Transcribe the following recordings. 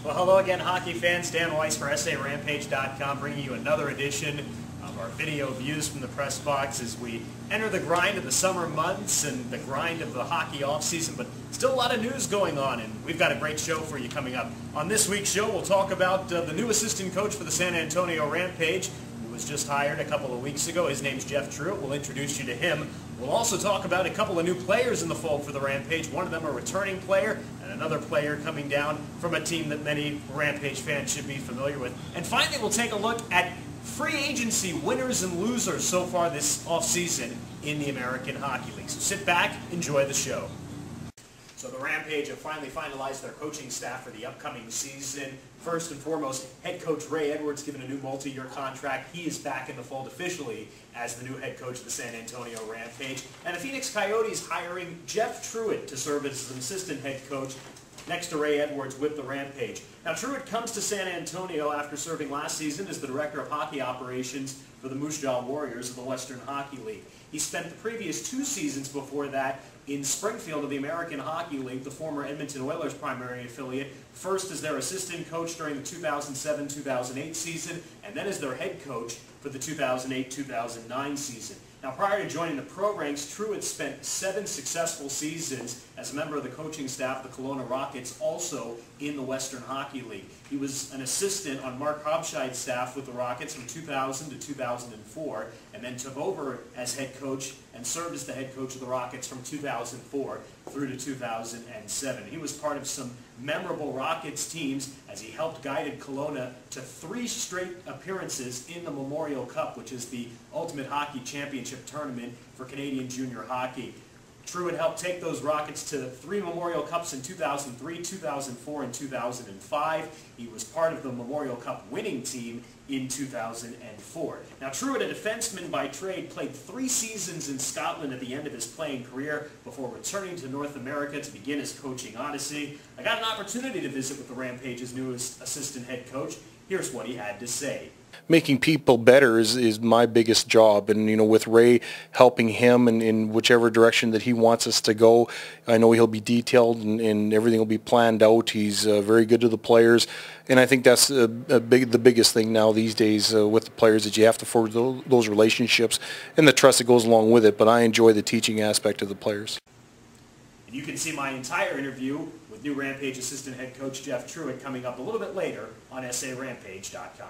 Well, hello again, hockey fans. Dan Weiss for Rampage.com, bringing you another edition of our video views from the press box as we enter the grind of the summer months and the grind of the hockey offseason, but still a lot of news going on, and we've got a great show for you coming up. On this week's show, we'll talk about the new assistant coach for the San Antonio Rampage, who was just hired a couple of weeks ago. His name's Jeff Truitt. We'll introduce you to him. We'll also talk about a couple of new players in the fold for the Rampage. One of them a returning player, and another player coming down from a team that many Rampage fans should be familiar with. And finally, we'll take a look at free agency winners and losers so far this offseason in the American Hockey League. So sit back, enjoy the show. So the Rampage have finally finalized their coaching staff for the upcoming season. First and foremost, head coach Ray Edwards given a new multi-year contract. He is back in the fold officially as the new head coach of the San Antonio Rampage. And the Phoenix Coyotes hiring Jeff Truitt to serve as an assistant head coach next to Ray Edwards with the Rampage. Now, Truitt comes to San Antonio after serving last season as the director of hockey operations for the Moose Jaw Warriors of the Western Hockey League. He spent the previous 2 seasons before that in Springfield of the American Hockey League, the former Edmonton Oilers primary affiliate, first as their assistant coach during the 2007-2008 season, and then as their head coach for the 2008-2009 season. Now, prior to joining the pro ranks, Truitt spent 7 successful seasons as a member of the coaching staff of the Kelowna Rockets, also in the Western Hockey League. He was an assistant on Mark Hobscheid's staff with the Rockets from 2000 to 2004, and then took over as head coach and served as the head coach of the Rockets from 2004 through to 2007. He was part of some memorable Rockets teams as he helped guided Kelowna to 3 straight appearances in the Memorial Cup, which is the ultimate hockey championship tournament for Canadian junior hockey. Truitt helped take those Rockets to 3 Memorial Cups in 2003, 2004, and 2005. He was part of the Memorial Cup winning team in 2004. Now, Truitt, a defenseman by trade, played 3 seasons in Scotland at the end of his playing career before returning to North America to begin his coaching odyssey. I got an opportunity to visit with the Rampage's newest assistant head coach. Here's what he had to say. Making people better is my biggest job, and with Ray helping him in whichever direction that he wants us to go, I know he'll be detailed and everything will be planned out. He's very good to the players, and I think that's the biggest thing now these days with the players, that you have to forge those relationships and the trust that goes along with it. But I enjoy the teaching aspect of the players. And you can see my entire interview with new Rampage assistant head coach Jeff Truitt coming up a little bit later on Rampage.com.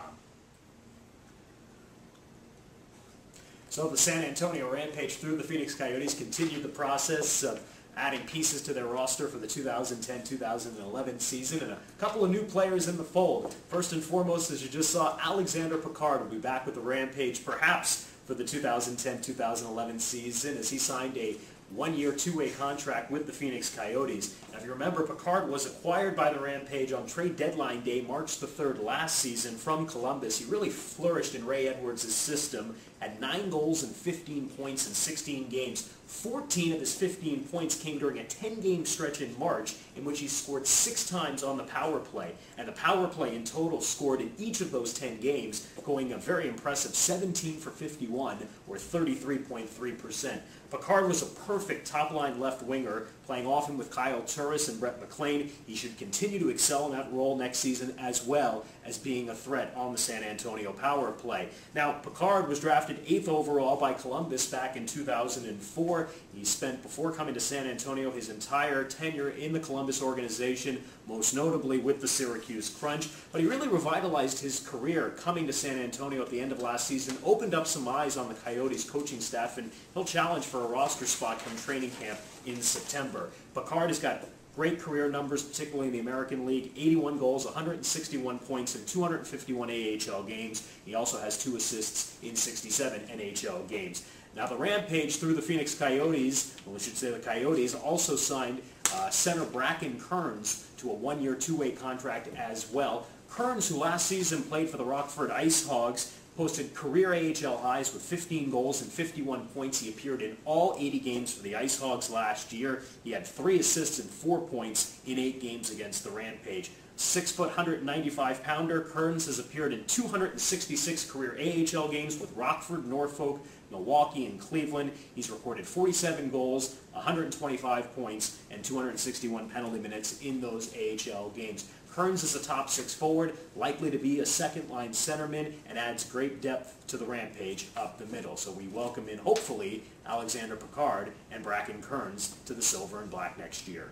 So the San Antonio Rampage, through the Phoenix Coyotes, continued the process of adding pieces to their roster for the 2010-2011 season, and a couple of new players in the fold. First and foremost, as you just saw, Alexander Picard will be back with the Rampage, perhaps for the 2010-2011 season, as he signed a 1-year, 2-way contract with the Phoenix Coyotes. Now, if you remember, Picard was acquired by the Rampage on trade deadline day, March the 3rd last season from Columbus. He really flourished in Ray Edwards' system, had 9 goals and 15 points in 16 games. 14 of his 15 points came during a 10-game stretch in March in which he scored 6 times on the power play. And the power play in total scored in each of those 10 games, going a very impressive 17 for 51, or 33.3%. Picard was a perfect top-line left winger, playing often with Kyle Turris and Brett McLean. He should continue to excel in that role next season, as well as being a threat on the San Antonio power play. Now, Picard was drafted 8th overall by Columbus back in 2004. He spent, before coming to San Antonio, his entire tenure in the Columbus organization, most notably with the Syracuse Crunch. But he really revitalized his career coming to San Antonio at the end of last season, opened up some eyes on the Coyotes coaching staff, and he'll challenge for a roster spot come training camp in September. Picard has got great career numbers, particularly in the American League. 81 goals, 161 points in 251 AHL games. He also has 2 assists in 67 NHL games. Now, the Rampage, through the Phoenix Coyotes, well, we should say the Coyotes, also signed center Bracken Kearns to a 1-year, 2-way contract as well. Kearns, who last season played for the Rockford Ice Hogs, posted career AHL highs with 15 goals and 51 points. He appeared in all 80 games for the Ice Hogs last year. He had 3 assists and 4 points in 8 games against the Rampage. 6-foot, 195-pounder, Kearns has appeared in 266 career AHL games with Rockford, Norfolk, Milwaukee, and Cleveland. He's recorded 47 goals, 125 points, and 261 penalty minutes in those AHL games. Kearns is a top 6 forward, likely to be a second-line centerman, and adds great depth to the Rampage up the middle. So we welcome in, hopefully, Alexander Picard and Bracken Kearns to the Silver and Black next year.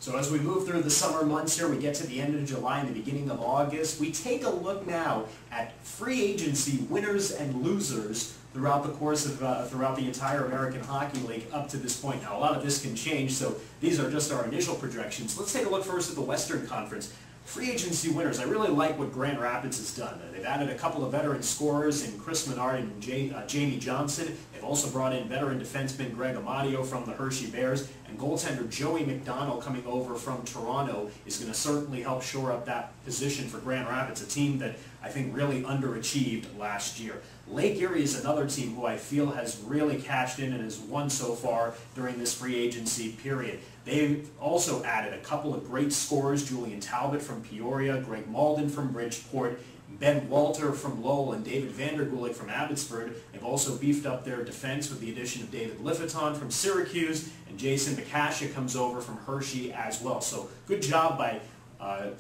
So as we move through the summer months here, we get to the end of July and the beginning of August. We take a look now at free agency winners and losers throughout the course of throughout the entire American Hockey League up to this point. Now, a lot of this can change, so these are just our initial projections. Let's take a look first at the Western Conference. Free agency winners. I really like what Grand Rapids has done. They've added a couple of veteran scorers in Chris Menard and Jamie Johnson. They've also brought in veteran defenseman Greg Amadio from the Hershey Bears, and goaltender Joey McDonald coming over from Toronto is going to certainly help shore up that position for Grand Rapids, a team that I think really underachieved last year. Lake Erie is another team who I feel has really cashed in and has won so far during this free agency period. They've also added a couple of great scorers, Julian Talbot from Peoria, Greg Malden from Bridgeport, Ben Walter from Lowell, and David Vandergulik from Abbotsford. They've also beefed up their defense with the addition of David Liffiton from Syracuse, and Jason McCasha comes over from Hershey as well. So good job by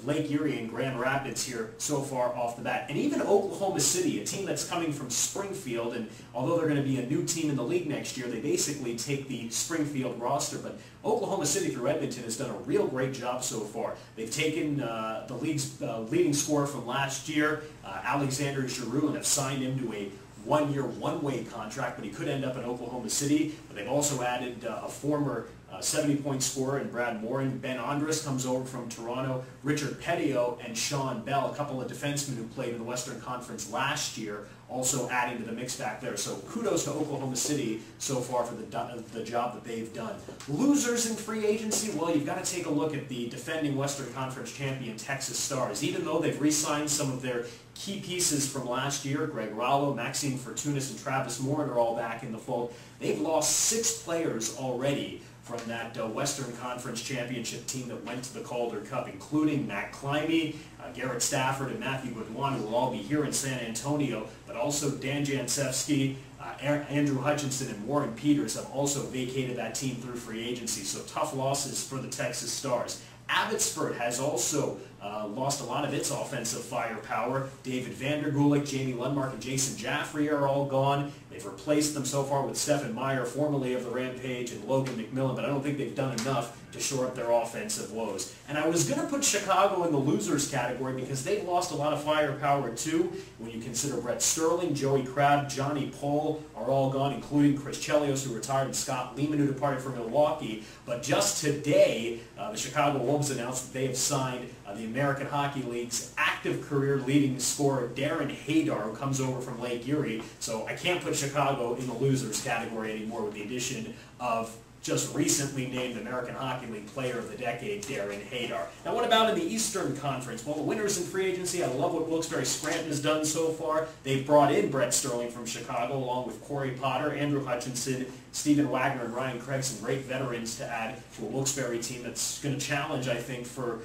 Lake Erie and Grand Rapids here so far off the bat. And even Oklahoma City, a team that's coming from Springfield, and although they're going to be a new team in the league next year, they basically take the Springfield roster. But Oklahoma City through Edmonton has done a real great job so far. They've taken the league's leading scorer from last year, Alexander Giroux, and have signed him to a one-year, one-way contract, but he could end up in Oklahoma City. But they've also added a former 70-point scorer in Brad Morin. Ben Andres comes over from Toronto. Richard Petio and Sean Bell, a couple of defensemen who played in the Western Conference last year, also adding to the mix back there. So kudos to Oklahoma City so far for the job that they've done. Losers in free agency, well, you've got to take a look at the defending Western Conference champion Texas Stars. Even though they've re-signed some of their key pieces from last year, Greg Rallo, Maxime Fortunas, and Travis Morin are all back in the fold, they've lost 6 players already from that Western Conference Championship team that went to the Calder Cup, including Matt Climby, Garrett Stafford, and Matthew Goodwin, who will all be here in San Antonio, but also Dan Jancevsky, Andrew Hutchinson, and Warren Peters have also vacated that team through free agency. So tough losses for the Texas Stars. Abbotsford has also lost a lot of its offensive firepower. David Vandergulik, Jamie Lundmark, and Jason Jaffrey are all gone. They've replaced them so far with Stephen Meyer, formerly of the Rampage, and Logan McMillan, but I don't think they've done enough to shore up their offensive woes. And I was going to put Chicago in the losers category because they've lost a lot of firepower too. When you consider Brett Sterling, Joey Crabb, Johnny Pohl are all gone, including Chris Chelios, who retired, and Scott Lehman, who departed for Milwaukee. But just today, the Chicago Wolves announced that they have signed the American Hockey League's active career leading scorer, Darren Haydar, who comes over from Lake Erie. So I can't put Chicago in the losers category anymore with the addition of just recently named American Hockey League Player of the Decade, Darren Haydar. Now, what about in the Eastern Conference? Well, the winners in free agency, I love what Wilkes-Barre Scranton has done so far. They've brought in Brett Sterling from Chicago, along with Corey Potter, Andrew Hutchinson, Stephen Wagner, and Ryan Craig, some great veterans to add to a Wilkes-Barre team that's going to challenge, I think, for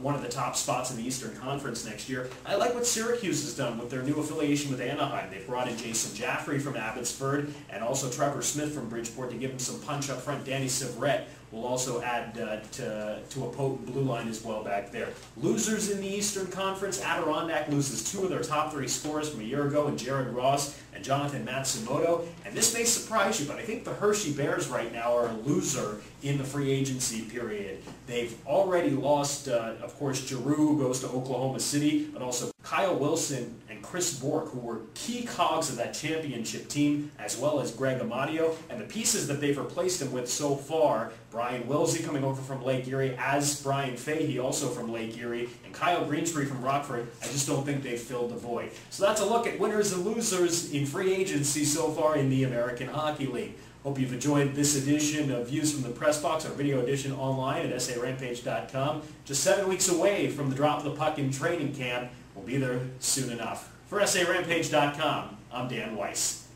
one of the top spots in the Eastern Conference next year. I like what Syracuse has done with their new affiliation with Anaheim. They've brought in Jason Jaffrey from Abbotsford and also Trevor Smith from Bridgeport to give him some punch up front. Danny Sivrett will also add to a potent blue line as well back there. Losers in the Eastern Conference, Adirondack loses 2 of their top 3 scorers from a year ago, and Jared Ross and Jonathan Matsumoto. And this may surprise you, but I think the Hershey Bears right now are a loser in the free agency period. They've already lost, of course, Giroux, who goes to Oklahoma City, but also Kyle Wilson and Chris Bork, who were key cogs of that championship team, as well as Greg Amadio. And the pieces that they've replaced him with so far, Brian Wilsey coming over from Lake Erie, as Brian Fahey, also from Lake Erie, and Kyle Greenspree from Rockford, I just don't think they've filled the void. So that's a look at winners and losers in free agency so far in the American Hockey League. Hope you've enjoyed this edition of Views from the Press Box, our video edition online at SARampage.com. Just 7 weeks away from the drop of the puck in training camp. We'll be there soon enough. For SARampage.com, I'm Dan Weiss.